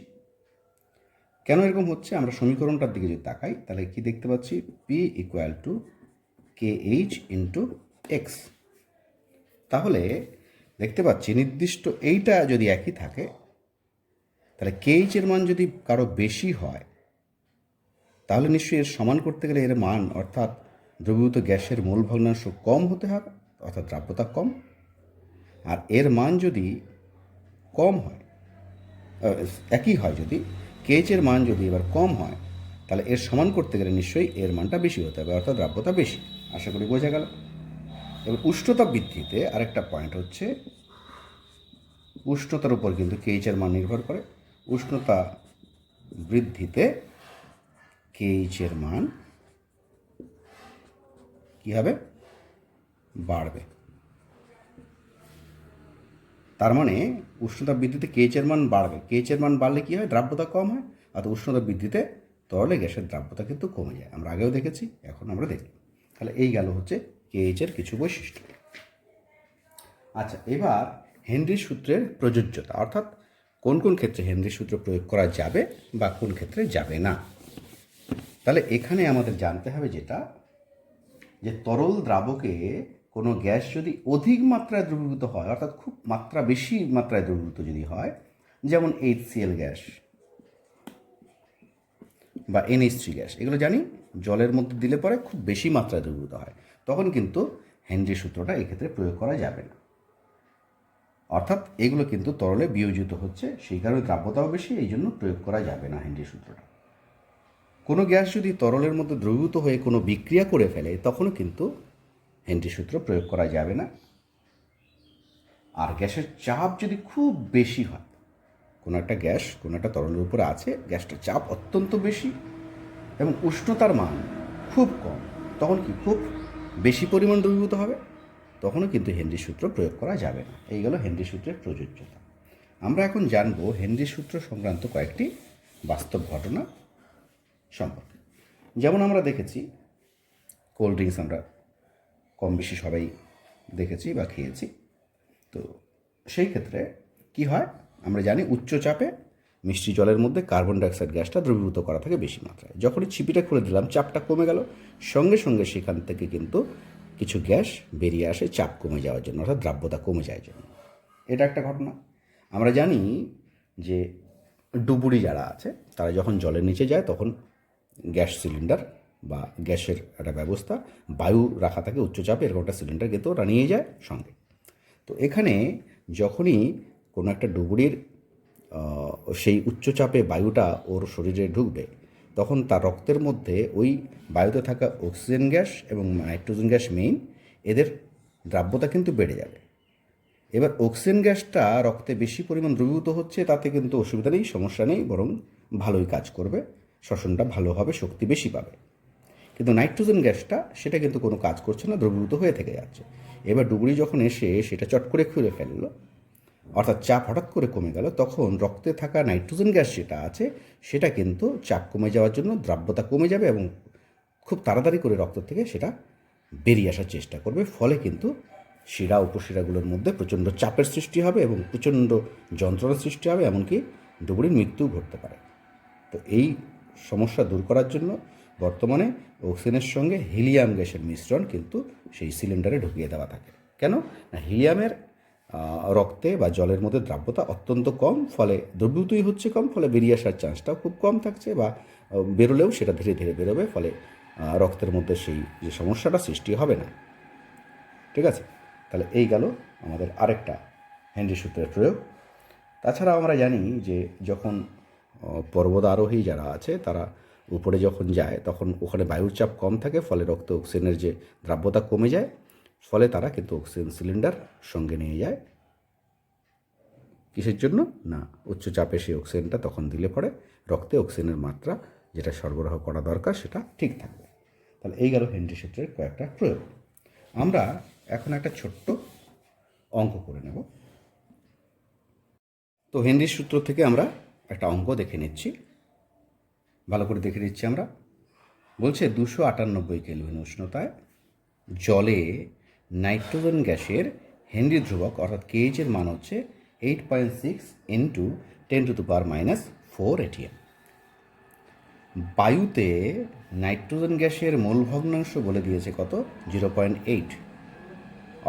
কেন এরকম হচ্ছে? আমরা সমীকরণটার দিকে যদি তাকাই তাহলে কি দেখতে পাচ্ছি, P = KH × X। তাহলে দেখতে পাচ্ছি নির্দিষ্ট এইটা যদি একই থাকে, তাহলে KH এর মান যদি কারো বেশি হয়, তাহলে নিশ্চয়ই এর সমান করতে গেলে এর মান, অর্থাৎ দ্রবীভূত গ্যাসের মোল ভগ্নাংশ কম হতে হবে, অর্থাৎ দ্রাব্যতা কম। আর এর মান যদি কম হয়, একই হয়, যদি KH এর মান যদি এবার কম হয়, তাহলে এর সমান করতে গেলে নিশ্চয়ই এর মানটা বেশি হতে হবে, অর্থাৎ দ্রাব্যতা বেশি। আশা করি বোঝা গেল। এবার উষ্ণতা বৃদ্ধিতে আরেকটা পয়েন্ট হচ্ছে, উষ্ণতার উপর কিন্তু KH এর মান নির্ভর করে। উষ্ণতা বৃদ্ধিতে KH এর মান কী হবে, বাড়বে। তার মানে উষ্ণতা বৃদ্ধিতে KH এর মান বাড়বে। KH এর মান বাড়লে কী হয়, দ্রাব্যতা কম হয়, আর উষ্ণতা বৃদ্ধিতে তরলে গ্যাসের দ্রাব্যতা কিন্তু কমে যায়। আমরা আগেও দেখেছি, এখন আমরা দেখি। তাহলে এই গেল হচ্ছে KH এর কিছু বৈশিষ্ট্য। আচ্ছা, এবার হেনরির সূত্রের প্রযোজ্যতা, অর্থাৎ কোন কোন ক্ষেত্রে হেনরির সূত্র প্রয়োগ করা যাবে বা কোন ক্ষেত্রে যাবে না। তাহলে এখানে আমাদের জানতে হবে যেটা, যে তরল দ্রাবকে কোনো গ্যাস যদি অধিক মাত্রায় দ্রবীভূত হয়, অর্থাৎ খুব মাত্রা বেশি মাত্রায় দ্রবীভূত যদি হয়, যেমন HCl গ্যাস বা NH3 গ্যাস, এগুলো জানি জলের মধ্যে দিলে পরে খুব বেশি মাত্রায় দ্রবীভূত হয়, তখন কিন্তু হেনরির সূত্রটা এক্ষেত্রে প্রয়োগ করা যাবে না। অর্থাৎ এগুলো কিন্তু তরলে বিয়োজিত হচ্ছে, সেই কারণে দ্রাব্যতাও বেশি, এই জন্য প্রয়োগ করা যাবে না হেনরির সূত্রটা। কোনো গ্যাস যদি তরলের মধ্যে দ্রবীভূত হয়ে কোনো বিক্রিয়া করে ফেলে, তখনও কিন্তু হেনরির সূত্র প্রয়োগ করা যাবে না। আর গ্যাসের চাপ যদি খুব বেশি হয়, কোনো একটা গ্যাস কোনো একটা তরলের উপরে আছে, গ্যাসটার চাপ অত্যন্ত বেশি এবং উষ্ণতার মান খুব কম, তখন কি খুব বেশি পরিমাণ দ্রবীভূত হবে, তখনও কিন্তু হেনরির সূত্র প্রয়োগ করা যাবে না। এই গেল হেনরির সূত্রের প্রযোজ্যতা। আমরা এখন জানব হেনরির সূত্র সংক্রান্ত কয়েকটি বাস্তব ঘটনা সম্পর্কে। যেমন আমরা দেখেছি, কোল্ড ড্রিঙ্কস আমরা কম বেশি সবাই দেখেছি বা খেয়েছি। তো সেই ক্ষেত্রে কি হয়, আমরা জানি উচ্চ চাপে মিষ্টি জলের মধ্যে কার্বন ডাইঅক্সাইড গ্যাসটা দ্রবীভূত করা থাকে বেশি মাত্রায়। যখনই ছিপিটা খুলে দিলাম, চাপটা কমে গেল, সঙ্গে সঙ্গে সেখান থেকে কিন্তু কিছু গ্যাস বেরিয়ে আসে চাপ কমে যাওয়ার জন্য, অর্থাৎ দ্রাব্যতা কমে যায় জন্য। এটা একটা ঘটনা। আমরা জানি যে ডুবুরি যারা আছে, তারা যখন জলের নিচে যায়, তখন গ্যাস সিলিন্ডার বা গ্যাসের একটা ব্যবস্থা, বায়ু রাখা থাকে উচ্চচাপে, এরকম একটা সিলিন্ডার কিন্তু ওরা নিয়ে যায় সঙ্গে। তো এখানে যখনই কোনো একটা ডুবুরির সেই উচ্চচাপে বায়ুটা ওর শরীরে ঢুকবে, তখন তার রক্তের মধ্যে ওই বায়ুতে থাকা অক্সিজেন গ্যাস এবং নাইট্রোজেন গ্যাস মেইন, এদের দ্রাব্যতা কিন্তু বেড়ে যাবে। এবার অক্সিজেন গ্যাসটা রক্তে বেশি পরিমাণ দ্রবীভূত হচ্ছে, তাতে কিন্তু অসুবিধা নেই, সমস্যা নেই, বরং ভালোই কাজ করবে, শ্বসনটা ভালো হবে, শক্তি বেশি পাবে। কিন্তু নাইট্রোজেন গ্যাসটা, সেটা কিন্তু কোনো কাজ করছে না, দ্রবীভূত হয়ে থেকে যাচ্ছে। এবার ডুবুরি যখন এসে সেটা চট করে খুলে ফেললো, অর্থাৎ চাপ হঠাৎ করে কমে গেল, তখন রক্তে থাকা নাইট্রোজেন গ্যাস যেটা আছে, সেটা কিন্তু চাপ কমে যাওয়ার জন্য দ্রাব্যতা কমে যাবে এবং খুব তাড়াতাড়ি করে রক্ত থেকে সেটা বেরিয়ে আসার চেষ্টা করবে। ফলে কিন্তু শিরা উপশিরাগুলোর মধ্যে প্রচণ্ড চাপের সৃষ্টি হবে এবং প্রচণ্ড যন্ত্রণার সৃষ্টি হবে, এমনকি ডুবুরির মৃত্যুও ঘটতে পারে। তো এই সমস্যা দূর করার জন্য বর্তমানে অক্সিজেনের সঙ্গে হিলিয়াম গ্যাসের মিশ্রণ কিন্তু সেই সিলিন্ডারে ঢুকিয়ে দেওয়া থাকে। কেন না, হিলিয়ামের রক্তে বা জলের মধ্যে দ্রাব্যতা অত্যন্ত কম, ফলে দ্রবীভূতই হচ্ছে কম, ফলে বেরিয়ে আসার চান্সটাও খুব কম থাকছে, বা বেরোলেও সেটা ধীরে ধীরে বেরোবে, ফলে রক্তের মধ্যে সেই যে সমস্যাটা সৃষ্টি হবে না। ঠিক আছে। তাহলে এই গেল আমাদের আরেকটা হেনরি সূত্রের প্রয়োগ। তাছাড়াও আমরা জানি যে যখন পর্বত আরোহী যারা আছে তারা উপরে যখন যায় তখন ওখানে বায়ুর চাপ কম থাকে, ফলে রক্তে অক্সিজেনের যে দ্রাব্যতা কমে যায়, ফলে তারা কিন্তু অক্সিজেন সিলিন্ডার সঙ্গে নিয়ে যায়। কিসের জন্য? না, উচ্চ চাপে সেই অক্সিজেনটা তখন দিলে পরে রক্তে অক্সিজেনের মাত্রা যেটা সরবরাহ করা দরকার সেটা ঠিক থাকবে। তাহলে এই গেল হেনরি সূত্রের কয়েকটা প্রয়োগ। আমরা এখন একটা ছোট্ট অঙ্ক করে নেব। তো হেনরির সূত্র থেকে আমরা একটা অঙ্ক দেখে নিচ্ছি, ভালো করে দেখে নিচ্ছি আমরা। বলছে 298 কেলভিন উষ্ণতায় জলে নাইট্রোজেন গ্যাসের হেনরি ধ্রুবক অর্থাৎ কেএইচ এর মান হচ্ছে 8.6 ইন্টু 10⁻⁴ ATM। বায়ুতে নাইট্রোজেন গ্যাসের মোল ভগ্নাংশ বলে দিয়েছে কত? 0.8।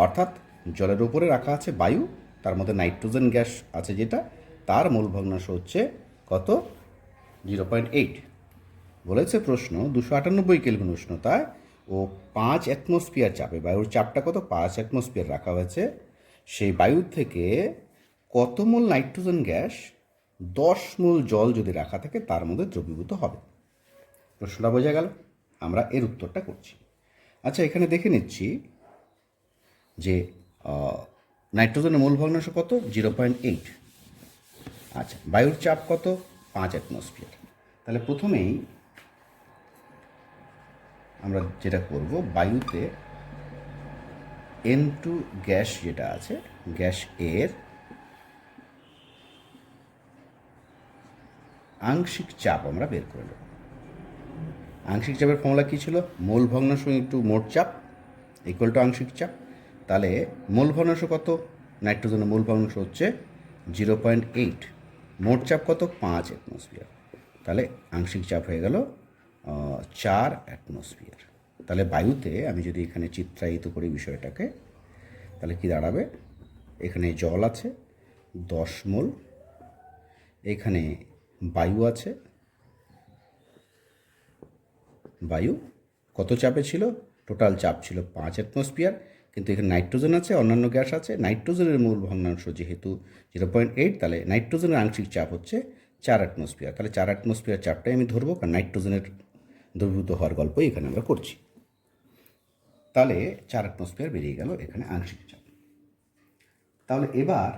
অর্থাৎ জলের উপরে রাখা আছে বায়ু, তার মধ্যে নাইট্রোজেন গ্যাস আছে যেটা, তার মোল ভগ্নাংশ হচ্ছে কত? 0.8। বলেছে প্রশ্ন 298 কেলভিন উষ্ণতায় ও 5 অ্যাটমসফিয়ার চাপে, বায়ুর চাপটা কত? 5 অ্যাটমসফিয়ার রাখা হয়েছে। সেই বায়ু থেকে কত মোল নাইট্রোজেন গ্যাস 10 মোল জল যদি রাখা থাকে তার মধ্যে দ্রবীভূত হবে? প্রশ্নটা বোঝা গেল? আমরা এর উত্তরটা করছি। আচ্ছা, এখানে দেখে নিচ্ছি যে নাইট্রোজেনের মোল ভগ্নাংশ কত? 0.8। আচ্ছা, বায়ুর চাপ কত? 5 অ্যাটমসফিয়ার। তাহলে প্রথমেই আমরা যেটা করব, বায়ুতে N2 গ্যাস যেটা আছে, গ্যাস এর আংশিক চাপ আমরা বের করে নেব। আংশিক চাপের ফর্মুলা কী ছিল? মোল ভগ্নাংশ ইন্টু মোট চাপ ইকুয়াল টু আংশিক চাপ। তাহলে মোল ভগ্নাংশ কত? নাইট্রোজেনের মোল ভগ্নাংশ হচ্ছে 0.8, মোট চাপ কত? 5 অ্যাটমসফিয়ার। তাহলে আংশিক চাপ হয়ে গেল 4 অ্যাটমসফিয়ার। তাহলে বায়ুতে আমি যদি এখানে চিত্রায়িত করি বিষয়টাকে, তাহলে কি দাঁড়াবে? এখানে জল আছে 10 মোল, এখানে বায়ু আছে, বায়ু কত চাপে ছিল? টোটাল চাপ ছিল 5 অ্যাটমসফিয়ার, কিন্তু এখানে নাইট্রোজেন আছে, অন্যান্য গ্যাস আছে। নাইট্রোজেনের মূল ভগ্নাংশ যেহেতু 0.8, তাহলে নাইট্রোজেনের আংশিক চাপ হচ্ছে 4 অ্যাটমসফিয়ার। তাহলে 4 অ্যাটমসফিয়ার চাপটাই আমি ধরবো, কারণ নাইট্রোজেনের দ্রবীভূত হওয়ার গল্পই এখানে আমরা করছি। তাহলে 4 অ্যাটমসফিয়ার বেরিয়ে গেল এখানে আংশিক চাপ। তাহলে এবার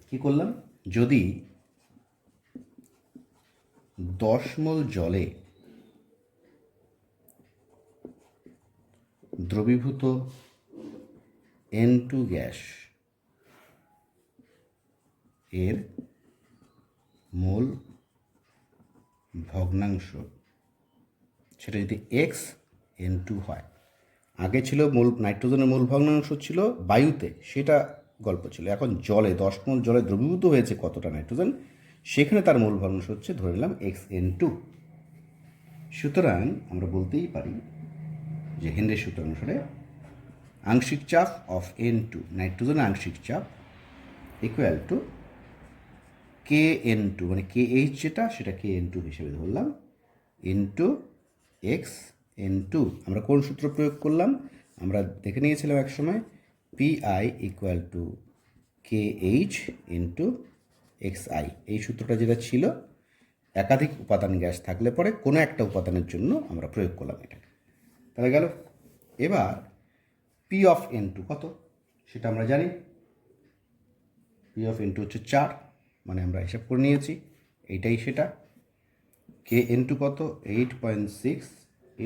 কি করলাম? যদি 10 মোল জলে দ্রবীভূত N2 গ্যাস এর মোল ভগ্নাংশ সেটা যদি xN2 হয়, আগে ছিল মোল নাইট্রোজেনের মোল ভগ্নাংশ ছিল বায়ুতে, সেটা গল্প ছিল। এখন জলে 10 মোল জলে দ্রবীভূত হয়েছে কতটা নাইট্রোজেন, সেখানে তার মোল ভগ্নাংশ হচ্ছে ধরে নিলাম xN2। সুতরাং আমরা বলতেই পারি যে হেনরির সূত্র অনুসারে আংশিক চাপ অফ N2, নাইট্রোজেনের আংশিক চাপ, ইকুয়াল টু KN2, মানে KH যেটা সেটা KN2 হিসেবে ধরলাম, ইন্টু xN2। আমরা কোন সূত্র প্রয়োগ করলাম? আমরা দেখে নিয়েছিলাম এক সময়, PI equal to KH into XI। এই সূত্রটা যেটা ছিল, একাধিক উপাদান গ্যাস থাকলে পরে কোনো একটা উপাদানের জন্য আমরা প্রয়োগ করলাম এটাকে। তাহলে গেল। এবার P অফ N2 কত সেটা আমরা জানি। P অফ N2 হচ্ছে 4, মানে আমরা হিসাব করে নিয়েছি, এইটাই সেটা। KN2 কত? 8.6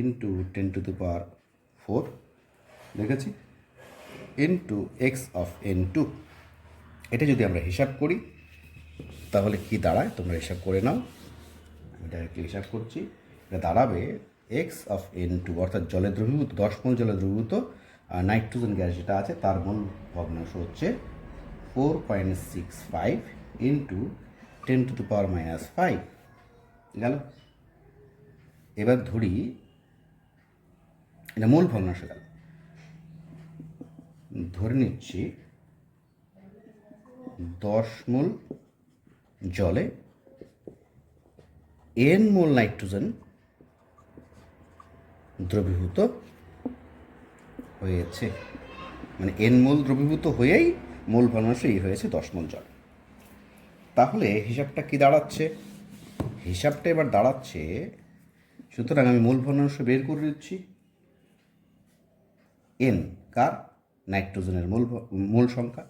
ইন্টু 10⁴ দেখেছি, ইন্টু x অফ N2। এটা যদি আমরা হিসাব করি তাহলে কি দাঁড়ায়? তোমরা হিসাব করে নাও, আমি ডাইরেক্টলি হিসাব করছি। এটা দাঁড়াবে x অফ N2, অর্থাৎ জলে দ্রবীভূত 10 মোল জলে দ্রবীভূত নাইট্রোজেন গ্যাস যেটা আছে তার মোল ভগ্নাংশ হচ্ছে 4.65 ইন্টু 10⁻⁵ গেল। এবার ধরি এটা মূল ভগ্নাংশ গেল, ধরে নিচ্ছি 10 মোল জলে N মোল নাইট্রোজেন দ্রবীভূত হয়েছে। মানে এন মোল দ্রবীভূত হয়েই মোল ভগ্নাংশ এই হয়েছে 10 মোল জল। তাহলে হিসাবটা কি দাঁড়াচ্ছে? হিসাবটা এবার দাঁড়াচ্ছে, সুতরাং আমি মোল ভগ্নাংশ বের করে দিচ্ছি। এন কার? নাইট্রোজেনের মোল সংখ্যা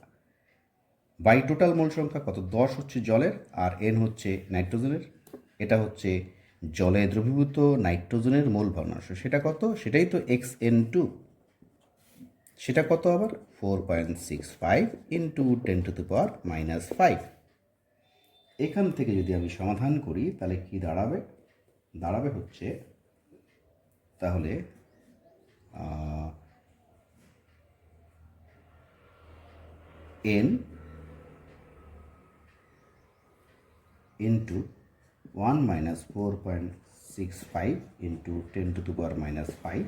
বাই টোটাল মোল সংখ্যা কত? 10 হচ্ছে জলের আর এন হচ্ছে নাইট্রোজেনের। এটা হচ্ছে জলে দ্রবীভূত নাইট্রোজেনের মোল ভগ্নাংশ। সেটা কত? সেটাই তো XN2। সেটা কত আবার? 4.65 ইন্টু 10⁻⁻5। এখান থেকে যদি আমি সমাধান করি তাহলে কি দাঁড়াবে? দাঁড়াবে হচ্ছে তাহলে n into 1 minus 4.65 into 10⁻⁻5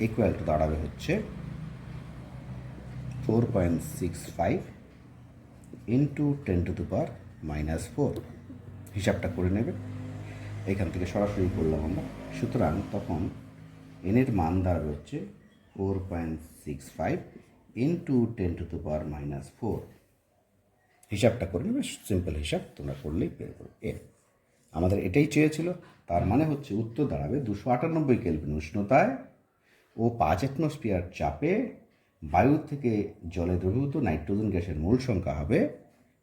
equal to দাঁড়াবে হচ্ছে 4.65 ইন্টু 10⁻⁻4। হিসাবটা করে নেবে, এখান থেকে সরাসরি করলাম আমরা। সুতরাং তখন এনের মান দাঁড়াবে হচ্ছে 4.65 ইন্টু 10⁻⁻4। হিসাবটা করে নেবে, সিম্পল হিসাব তোমরা করলেই পেয়ে যাবে। আমাদের এটাই চেয়েছিল, তার মানে হচ্ছে উত্তর দাঁড়াবে 298 কেলভিন উষ্ণতায় ও 5 অ্যাটমসফিয়ার চাপে বায়ু থেকে জলে দ্রবীভূত নাইট্রোজেন গ্যাসের মোল সংখ্যা হবে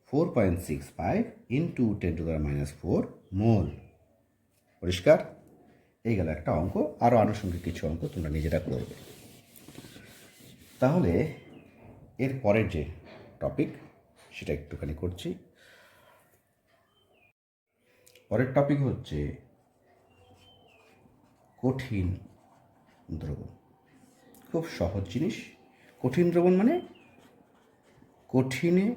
4.65 ইন্টু 10⁻⁻4 মোল। পরিষ্কার? এই গেল একটা অঙ্ক। আরও আনুষঙ্গিক কিছু অঙ্ক তোমরা নিজেরা করবে। তাহলে এর পরের যে টপিক সেটা একটুখানি করছি। পরের টপিক হচ্ছে কঠিন দ্রবণ। খুব সহজ জিনিস। কঠিন দ্রবণ মানে কঠিনে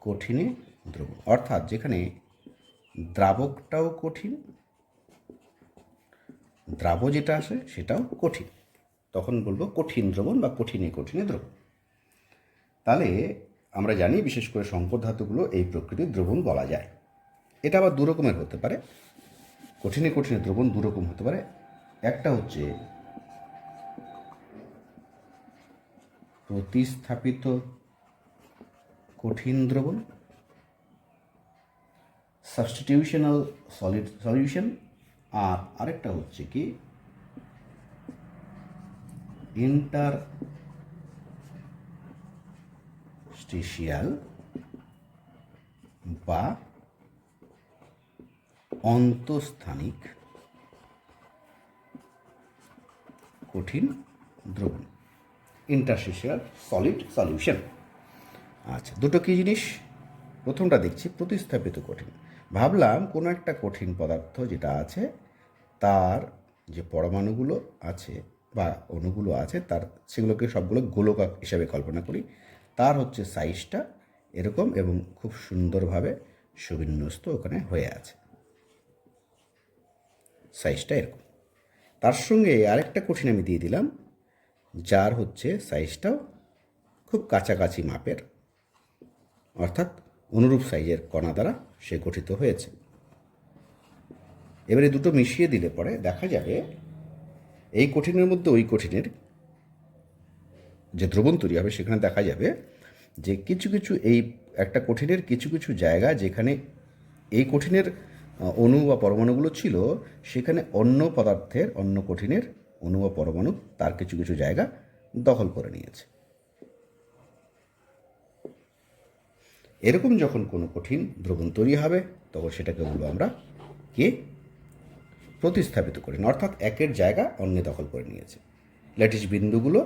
কঠিনে দ্রবণ, অর্থাৎ যেখানে দ্রাবকটাও কঠিন, দ্রাব যেটা আসে সেটাও কঠিন, তখন বলবো কঠিন দ্রবণ বা কঠিনে কঠিনে দ্রবণ। তাহলে আমরা জানি বিশেষ করে সংকর ধাতুগুলো এই প্রকৃতির দ্রবণ বলা যায়। এটা আবার দু রকমের হতে পারে। কঠিনে কঠিনে দ্রবণ দু রকম হতে পারে। একটা হচ্ছে প্রতিস্থাপিত কঠিন দ্রবণ, সাবস্টিটিউশনাল সলিড সলিউশন, আর আরেকটা হচ্ছে কি ইন্টারস্টিশিয়াল বা অন্তঃস্থানিক কঠিন দ্রবণ, ইন্টারস্টিশিয়াল সলিড সলিউশন। আচ্ছা, দুটো কী জিনিস? প্রথমটা দেখছি প্রতিস্থাপিত কঠিন। ভাবলাম কোনো একটা কঠিন পদার্থ যেটা আছে তার যে পরমাণুগুলো আছে বা অণুগুলো আছে তার সেগুলোকে সবগুলো গোলক হিসাবে কল্পনা করি। তার হচ্ছে সাইজটা এরকম এবং খুব সুন্দরভাবে সুবিন্যস্ত ওখানে হয়ে আছে, সাইজটা এরকম। তার সঙ্গে আরেকটা কঠিন আমি দিয়ে দিলাম যার হচ্ছে সাইজটাও খুব কাছাকাছি মাপের, অর্থাৎ অনুরূপ সাইজের কণা দ্বারা সে গঠিত হয়েছে। এবারে দুটো মিশিয়ে দিলে পরে দেখা যাবে এই কঠিনের মধ্যে ওই কঠিনের যে দ্রবণ তৈরি হবে সেখানে দেখা যাবে যে কিছু কিছু এই একটা কঠিনের কিছু কিছু জায়গা যেখানে এই কঠিনের অণু বা পরমাণুগুলো ছিল সেখানে অন্য পদার্থের অন্য কঠিনের অণু বা পরমাণু তার কিছু কিছু জায়গা দখল করে নিয়েছে। এরকম যখন কোনো কঠিন দ্রবণ তৈরি হবে তখন সেটাকে বলবো আমরা কে প্রতিস্থাপিত কঠিন, অর্থাৎ একের জায়গা অন্য দখল করে নিয়েছে, ল্যাটিস বিন্দুগুলো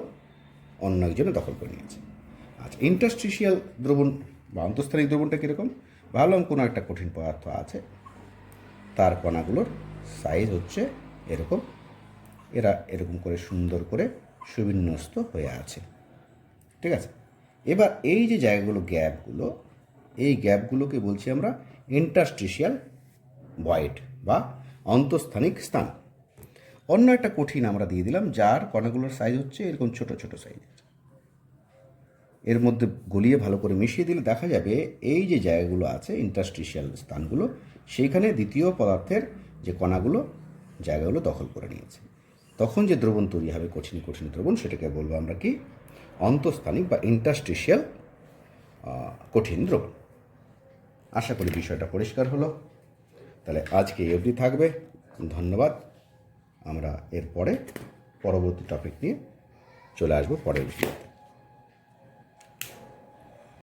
অন্য একজনে দখল করে নিয়েছে। আচ্ছা, ইন্টারস্টিশিয়াল দ্রবণ বা অন্তঃস্থানিক দ্রবণটা কীরকম? ভাবলাম কোনো একটা কঠিন পদার্থ আছে, তার কণাগুলোর সাইজ হচ্ছে এরকম, এরা এরকম করে সুন্দর করে সুবিন্যস্ত হয়ে আছে, ঠিক আছে। এবার এই যে জায়গাগুলো গ্যাপগুলো, এই গ্যাপগুলোকে বলছি আমরা ইন্টারস্টিশিয়াল ভয়েড বা অন্তঃস্থানিক স্থান। অন্য একটা কঠিন আমরা দিয়ে দিলাম যার কণাগুলোর সাইজ হচ্ছে এরকম ছোট ছোট সাইজ, এর মধ্যে গলিয়ে ভালো করে মিশিয়ে দিলে দেখা যাবে এই যে জায়গাগুলো আছে ইন্টারস্টিশিয়াল স্থানগুলো, সেইখানে দ্বিতীয় পদার্থের যে কণাগুলো জায়গাগুলো দখল করে নিয়েছে। তখন যে দ্রবণ তৈরি হবে কঠিন কঠিন দ্রবণ, সেটাকে বলবো আমরা কি, অন্তঃস্থানিক বা ইন্টারস্টিশিয়াল কঠিন দ্রবণ। আশা করি বিষয়টা পরিষ্কার হলো। তাহলে আজকে এই অবধি থাকবে। ধন্যবাদ। আমরা এরপরে পরবর্তী টপিক নিয়ে চলে আসবো পরের ভিডিওতে।